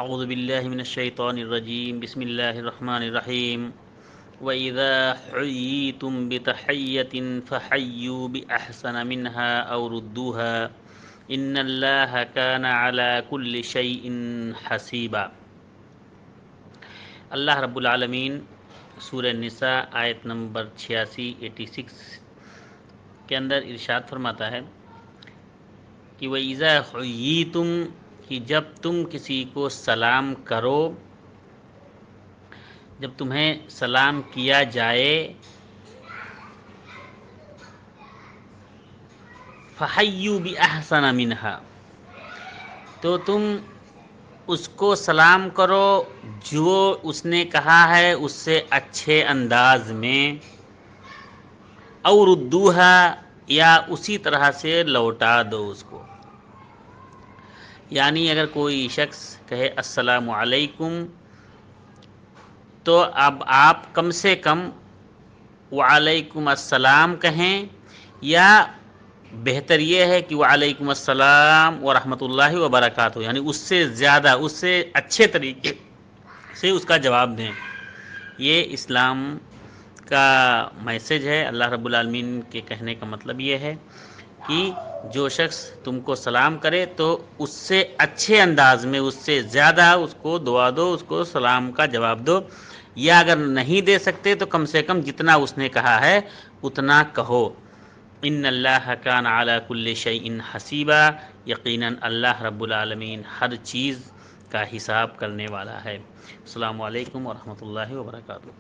اعوذ باللہ من الشیطان الرجیم بسم اللہ الرحمن الرحیم وَإِذَا حُيِّيتُم بِتَحِيَّةٍ فَحَيُّوا بِأَحْسَنَ مِنْهَا أَوْ رُدُّوهَا إِنَّ اللَّهَ كَانَ عَلَى كُلِّ شَيْءٍ حَسِيبًا۔ اللہ رب العالمین سورہ نساء آیت نمبر 86 کے اندر ارشاد فرماتا ہے کہ وَإِذَا حُيِّيتُم، کہ جب تم کسی کو سلام کرو، جب تمہیں سلام کیا جائے، فَحَيُّوا بِأَحْسَنَ مِنْهَا، تو تم اس کو سلام کرو جو اس نے کہا ہے اس سے اچھے انداز میں، اور ردوها، یا اسی طرح سے لوٹا دو اس کو۔ یعنی اگر کوئی شخص کہے السلام علیکم تو اب آپ کم سے کم وعلیکم السلام کہیں، یا بہتر یہ ہے کہ وعلیکم السلام ورحمۃ اللہ وبرکاتہ، یعنی اس سے زیادہ، اس سے اچھے طریقے سے اس کا جواب دیں۔ یہ اسلام کا میسج ہے۔ اللہ رب العالمین کے کہنے کا مطلب یہ ہے کہ جو شخص تم کو سلام کرے تو اس سے اچھے انداز میں، اس سے زیادہ اس کو دعا دو، اس کو سلام کا جواب دو، یا اگر نہیں دے سکتے تو کم سے کم جتنا اس نے کہا ہے اتنا کہو۔ ان اللہ کان علی کل شیء حسیبا، یقیناً اللہ رب العالمین ہر چیز کا حساب کرنے والا ہے۔ السلام علیکم ورحمۃ اللہ وبرکاتہ۔